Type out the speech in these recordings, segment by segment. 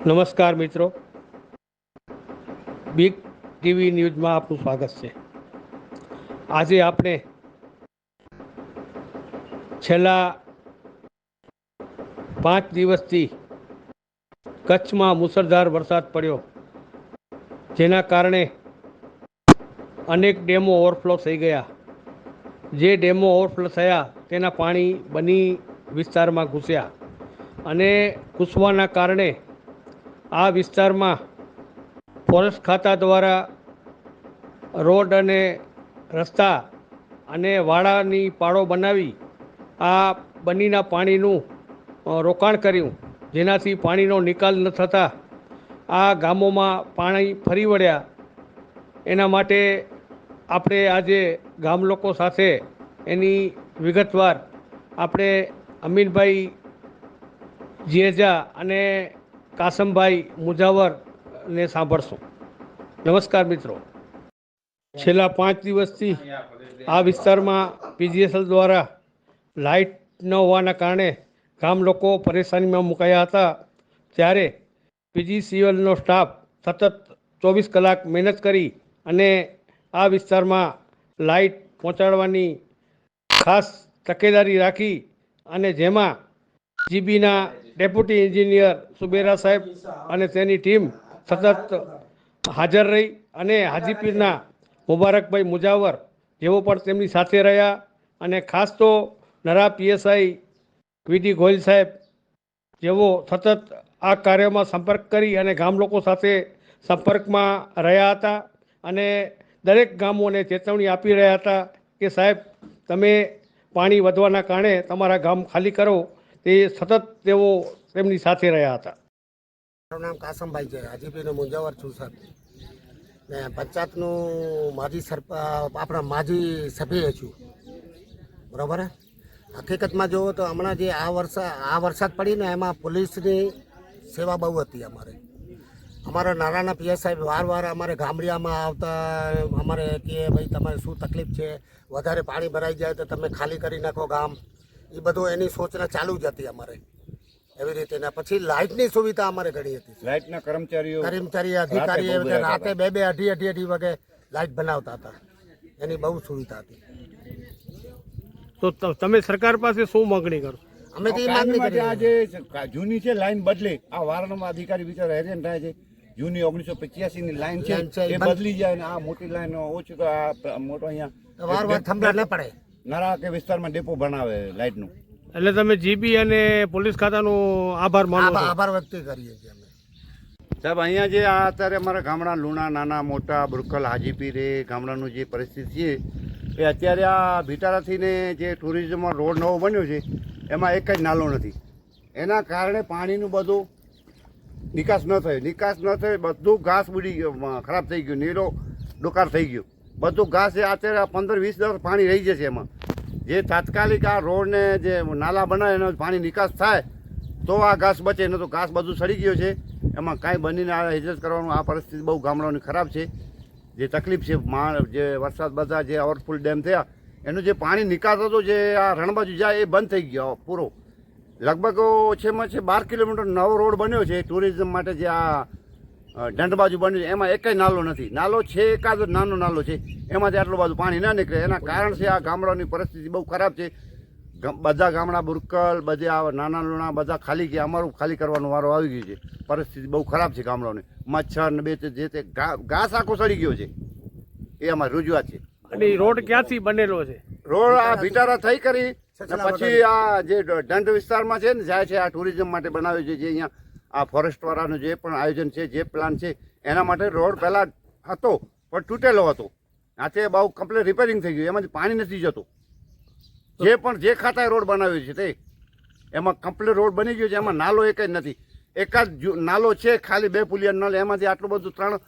નમસ્કાર મિત્રો, big TV ન્યૂઝમાં આપનું સ્વાગત છે. આજે આપણે છેલ્લા 5 દિવસથી કચ્છમાં મુસળધાર વરસાદ પડ્યો, જેના કારણે અનેક ડેમો ઓવરફ્લો થઈ ગયા. જે ડેમો ઓવરફ્લો થયા તેના પાણી બની વિસ્તારમાં ઘૂસ્યા અને ઘૂસવાના કારણે આ વિસ્તારમાં ફોરેસ્ટ ખાતા દ્વારા રોડ અને રસ્તા અને વાડાની પાળો બનાવી આ બનીના પાણીનું રોકાણ કર્યું, જેનાથી પાણીનો નિકાલ ન થતાં આ ગામોમાં પાણી ફરી વળ્યા. એના માટે આપણે આજે ગામ લોકો સાથે એની વિગતવાર આપણે અમીનભાઈ જીએજા અને કાસમભાઈ મુજાવરને સાંભળશું. નમસ્કાર મિત્રો, છેલ્લા 5 દિવસથી આ વિસ્તારમાં પીજીએસએલ દ્વારા લાઇટ ન હોવાના કારણે ગામ લોકો પરેશાનીમાં મુકાયા હતા. ત્યારે પીજીસીએલનો સ્ટાફ સતત 24 કલાક મહેનત કરી અને આ વિસ્તારમાં લાઇટ પહોંચાડવાની ખાસ તકેદારી રાખી અને જેમાં જીબીના ડેપ્યુટી એન્જિનિયર સુબેરા સાહેબ અને તેની ટીમ સતત હાજર રહી અને હાજીપીરના મુબારકભાઈ મુજાવર જેઓ પણ તેમની સાથે રહ્યા અને ખાસ તો નરા પીએસઆઈ વીડી ગોયલ સાહેબ જેઓ સતત આ કાર્યમાં સંપર્ક કરી અને ગામ લોકો સાથે સંપર્કમાં રહ્યા હતા અને દરેક ગામોને ચેતવણી આપી રહ્યા હતા કે સાહેબ, તમે પાણી વધવાના કારણે તમારા ગામ ખાલી કરો. તે સતત તેઓ તેમની સાથે રહ્યા હતા. મારું નામ કાસમભાઈ છે, હાજીપીનો મુજાવર છું સાહેબ. ને પંચાયતનું આપણા માજી સભ્ય છું, બરાબર. હકીકતમાં જુઓ તો હમણાં જે આ વરસાદ પડી ને એમાં પોલીસની સેવા બહુ હતી. અમારા નારાયણ પીએસ સાહેબ વાર અમારે ગામડિયામાં આવતા અમારે કહે ભાઈ તમારે શું તકલીફ છે, વધારે પાણી ભરાઈ જાય તો તમે ખાલી કરી નાખો ગામ. એ બધું એની સૂચના ચાલુ જ હતી અમારે એવી રીતે. ને પછી લાઇટની સુવિધા અમારે ઘણી હતી. લાઇટના કર્મચારી અધિકારી રાતે 2 અઢી વાગે લાઇટ બનાવતા હતા. એની બહુ સુવિધા હતી. તો તમે સરકાર પાસે શું માંગણી કરો? અમે તો એ માંગણી કરી, આ જે જૂની છે લાઈન બદલે, આ વારંવાર અધિકારી બિચારા હેરાન થાય છે. જૂની 1985 ની લાઈન છે એ બદલી જાય ને આ મોટી લાઈન ઓછી મોટો અહીંયા વાર થંભલા ન પડે નરા કે વિસ્તારમાં ડેપો બનાવે લાઇટનું. એટલે તમે જીબી અને પોલીસ ખાતાનો આભાર માનો છો? આભાર વ્યક્ત કરીએ છીએ અમે સાહેબ. અહીંયા જે આ અત્યારે અમારા ગામડા લુણા, નાના મોટા, બુરકલ, હાજીપીર એ ગામડાનું જે પરિસ્થિતિ છે એ અત્યારે આ ભીટારાથી ને જે ટુરિઝમમાં રોડ નવો બન્યો છે એમાં એક જ નાલો નથી. એના કારણે પાણીનું બધું નિકાસ ન થયો. બધું ઘાસ બુડી ગયું, ખરાબ થઈ ગયું, નીરો ડોકાર થઈ ગયો. બધું ઘાસ એ અત્યારે 15-20 દિવસ પાણી રહી જશે એમાં. જે તાત્કાલિક આ રોડને જે નાલા બનાવે એનો પાણી નિકાસ થાય તો આ ઘાસ બચે, ન તો ઘાસ બધું સડી ગયો છે. એમાં કાંઈ બનીને આ હિજરત કરવાનું આ પરિસ્થિતિ બહુ ગામડાઓની ખરાબ છે. જે તકલીફ છે જે વરસાદ બધા જે ઓવરફુલ ડેમ થયા એનું જે પાણી નિકાસ હતો જે આ રણબાજુ જાય એ બંધ થઈ ગયો પૂરો. લગભગ ઓછામાં ઓછા 12 કિલોમીટર નવો રોડ બન્યો છે ટુરિઝમ માટે. જે આ દંડ બાજુ બન્યું છે એમાં એક નાલો નથી. નાલો છે એકાદ નાનો નાલો છે, એમાંથી આટલું બધું પાણી ના નીકળે. એના કારણ છે આ ગામડાની પરિસ્થિતિ બહુ ખરાબ છે. બધા ગામડા બુરકલ બધે આ નાના નાના બધા ખાલી ગયા. અમારું ખાલી કરવાનો વારો આવી ગયો છે. પરિસ્થિતિ બહુ ખરાબ છે ગામડાઓની. મચ્છર ને જે તે ઘાસ આખો સડી ગયો છે. એ અમારી રજૂઆત છે. અને રોડ ક્યાંથી બનેલો છે? રોડ આ ભીટારા થઈ કરી પછી આ જે દંડ વિસ્તારમાં છે ને જાય છે, આ ટુરિઝમ માટે બનાવ્યું છે. જે અહીંયા આ ફોરેસ્ટ વાળાનું જે પણ આયોજન છે, જે પ્લાન છે એના માટે રોડ પહેલાં હતો પણ તૂટેલો હતો. આથી બહુ કમ્પ્લીટ રિપેરિંગ થઈ ગયું. એમાંથી પાણી નથી જતું. જે ખાતાએ રોડ બનાવ્યો છે તે એમાં કમ્પ્લીટ રોડ બની ગયો છે. એમાં નાલો એક જ નથી. એકાદ નાલો છે ખાલી 2 પુલિયા નળ. એમાંથી આટલું બધું 3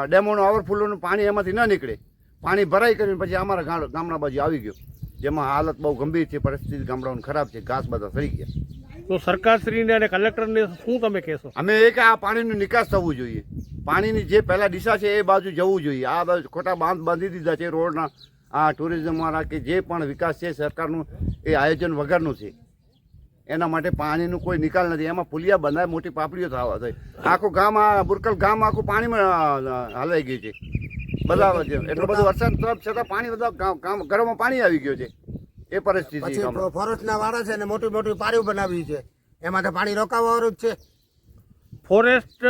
ડેમોનું ઓવરફ્લોનું પાણી એમાંથી ન નીકળે. પાણી ભરાઈ કરીને પછી અમારા ગામડા બાજુ આવી ગયો, જેમાં હાલત બહુ ગંભીર છે. પરિસ્થિતિ ગામડાઓની ખરાબ છે. ઘાસ બધા સરી ગયા. તો સરકારશ્રીને અને કલેક્ટરને શું તમે કહેશો? અમે કે આ પાણીનું નિકાસ થવું જોઈએ. પાણીની જે પહેલાં દિશા છે એ બાજુ જવું જોઈએ. આ બાજુ ખોટા બાંધ બાંધી દીધા છે રોડના. આ ટુરિઝમવાળા કે જે પણ વિકાસ છે સરકારનું એ આયોજન વગરનું છે. એના માટે પાણીનું કોઈ નિકાલ નથી. એમાં પુલિયા બંધાય, મોટી પાપડીઓ થવા થઈ. આખું ગામ આ બુરકલ ગામ આખું પાણીમાં હલાઈ ગયું છે. બધા એટલો બધો વરસાદ તો છતાં પાણી બધા ઘરોમાં પાણી આવી ગયું છે. એ પરિસ્થિતિ પછી ફોરેસ્ટના વાળા છે ને મોટી મોટી પારીઓ બનાવી છે, એમાં તો પાણી રોકાવાનું જ છે. ફોરેસ્ટ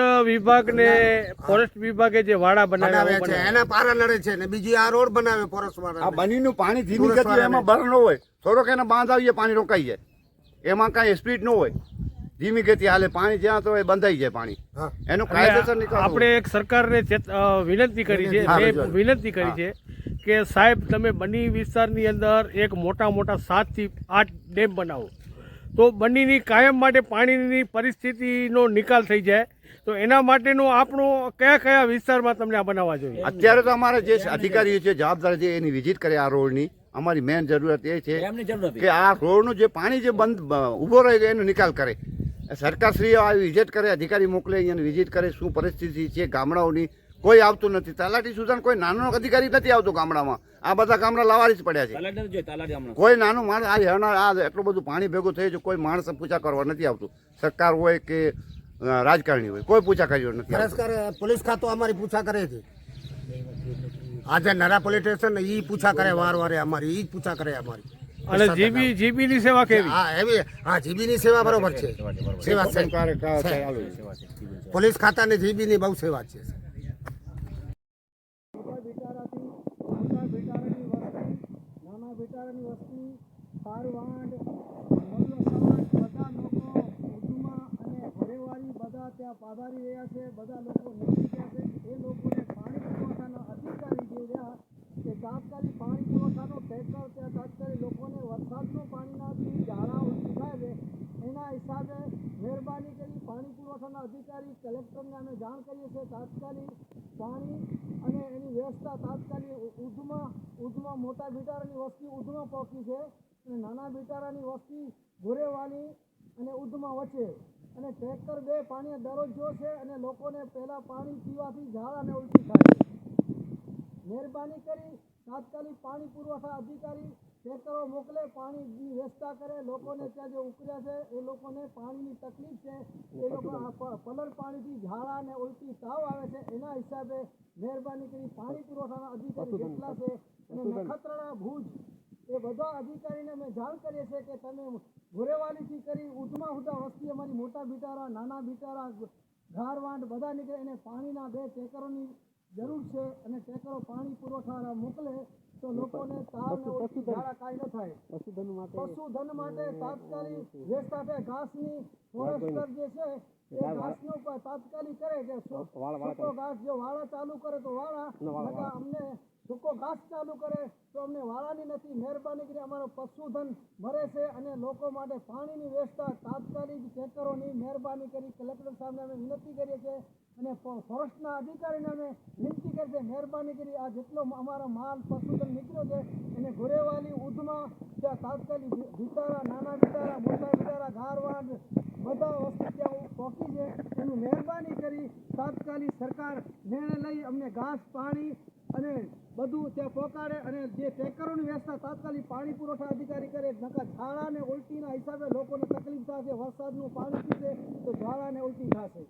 વિભાગે જે વાડા બનાવે છે બનાવ્યા એના પારા નડે છે ને બીજી આ રોડ બનાવે ફોરેસ્ટ આ વાળા. બનીનું પાણી ધીમી ગતિએ એમાં બર ન હોય, થોડોક એને બાંધ આવીએ પાણી રોકાઈ જાય. એમાં કાંઈ સ્પીડ ન હોય, ધીમી ગતિ હાલે. પાણી જ્યાં તો એ બંધાઈ જાય પાણી. હા. એનું કાયદેસર નિકાલ આપણે એક સરકારને વિનંતી કરી છે, હા, મેં વિનંતી કરી છે કે સાહેબ તમે બન્ની વિસ્તારની અંદર એક મોટા 7 થી 8 ડેમ બનાવો તો બન્નીની કાયમ માટે પાણીની પરિસ્થિતિનો નિકાલ થઈ જાય. તો એના માટેનું આપણું કયા વિસ્તારમાં તમને આ બનાવવા જોઈએ? અત્યારે તો અમારા જે અધિકારીઓ છે, જવાબદાર છે, એની વિઝિટ કરે આ રોડની. અમારી મેન જરૂરત એ છે કે આ રોડનું જે પાણી જે બંધ ઊભો રહી ગયો એનો નિકાલ કરે. સરકારશ્રીઓ આવી વિઝિટ કરે, અધિકારી મોકલે, અહીંયાની વિઝિટ કરે, શું પરિસ્થિતિ છે ગામડાઓની. કોઈ આવતું નથી. તલાટી સુધાન કોઈ નાનો અધિકારી નથી આવતો ગામડામાં. આ બધા ગામડા લાવારી જ પડ્યા છે. કોઈ નાનું માણસ આ એટલું બધું પાણી ભેગું થયું છે, કોઈ માણસ પૂછા કરવા નથી આવતું. સરકાર હોય કે રાજકારણી હોય, કોઈ પૂછા કર્યો નથી. ખરેખર પોલીસ ખાતું અમારી પૂછા કરે છે. આજે નરા પોલીસ સ્ટેશન ઈ પૂછા કરે વારે અમારી, ઈ પૂછા કરે અમારી. અને જીબી ની સેવા કેવી? હા એવી, હા જીબી ની સેવા બરોબર છે. સેવા છે. પોલીસ ખાતાની જીબી ની બહુ સેવા છે. નાના બેટારાની વસ્તી, પારવાંડ, બધા લોકો ઉધમાં અને ઘરેવાળી બધા ત્યાં પાધારી રહ્યા છે. બધા લોકો નીકળી ગયા છે. એ લોકોને પાણી પુરવઠાના અધિકારી જે રહ્યા કે તાત્કાલિક પાણી પુરવઠાનો ટેકર ત્યાં તાત્કાલિક લોકોને વરસાદનું પાણીનાથી ઝાડા ઉલટી થાય છે. એના હિસાબે મહેરબાની કરી પાણી પુરવઠાના અધિકારી કલેક્ટરને અમે જાણ કરીએ છીએ. તાત્કાલિક પાણી અને એની વ્યવસ્થા તાત્કાલિક ઉધમાં મોટા બિટારાની વસ્તી ઉધમાં પહોંચી છે અને નાના બિટારાની વસ્તી ગોરેવાની અને ઉધમાં વચ્ચે અને ટ્રેક્ટર 2 પાણી દરરોજ જોશે અને લોકોને પહેલાં પાણી પીવાથી ઝાડા અને ઉલટી થાય છે. મહેરબાની કરી તાત્કાલિક પાણી પુરવઠા અધિકારી ટ્રેક્ટરો મોકલે, પાણીની વ્યવસ્થા કરે. લોકોને ત્યાં જે ઉકળ્યા છે એ લોકોને પાણીની તકલીફ છે, એ લોકો પલર પાણીથી ઝાડા અને ઉલટી તાવ આવે છે. એના હિસાબે મહેરબાની કરી પાણી પુરવઠાના અધિકારી જેટલા છે અને નખત્રાણા ભુજ એ બધા અધિકારીને અમે જાણ કરીએ છીએ કે તમે ગોરેવાલીથી કરી ઉધમાં સુધા વસ્તી અમારી મોટા બિટારા, નાના બિટારા, ઘારવાંડ બધા નીકળે. એને પાણીના 2 ટેકરોની જરૂર છે અને ટેકરો પાણી પુરવઠા મોકલે તો લોકોને તાવ ને ઉલટી ઝાડા કાંઈ ન થાય. પશુધન માટે તાત્કાલિક વ્યવસ્થા છે. ઘાસની ફોરેસ્ટર જે છે એ ઘાસનો તાત્કાલિક કરે કે સૂકો ઘાસ જો વાળા ચાલુ કરે તો વાળા, અમને સૂકો ઘાસ ચાલુ કરે તો અમને વાળાની નથી. મહેરબાની કરી અમારો પશુધન મરે છે અને લોકો માટે પાણીની વ્યવસ્થા તાત્કાલિક ટેકરોની મહેરબાની કરી કલેક્ટર સાહેબને અમે વિનંતી કરીએ છીએ અને ફોરેસ્ટના અધિકારીને અમે વિનંતી કરીએ છીએ. મહેરબાની કરી આ જેટલો અમારો માલ પશુધન નીકળ્યો છે એને ગોરેવાલી ઉધમાં ત્યાં તાત્કાલિક બિટારા, નાના બિટારા, મોટા બિટારા, ઘારવાંડ બધા વસ્તુ ત્યાં પહોંચી છે. એનું મહેરબાની કરી તાત્કાલિક સરકાર નિર્ણય લઈ અમને ઘાસ, પાણી અને બધું ત્યાં પહોંચાડે અને જે ટેકરોની વ્યવસ્થા તાત્કાલિક પાણી પુરવઠા અધિકારી કરે. નકા ઝાડા અને ઉલટીના હિસાબે લોકોને તકલીફ થશે. વરસાદનું પાણી પીશે તો ઝાડા અને ઉલટી થશે.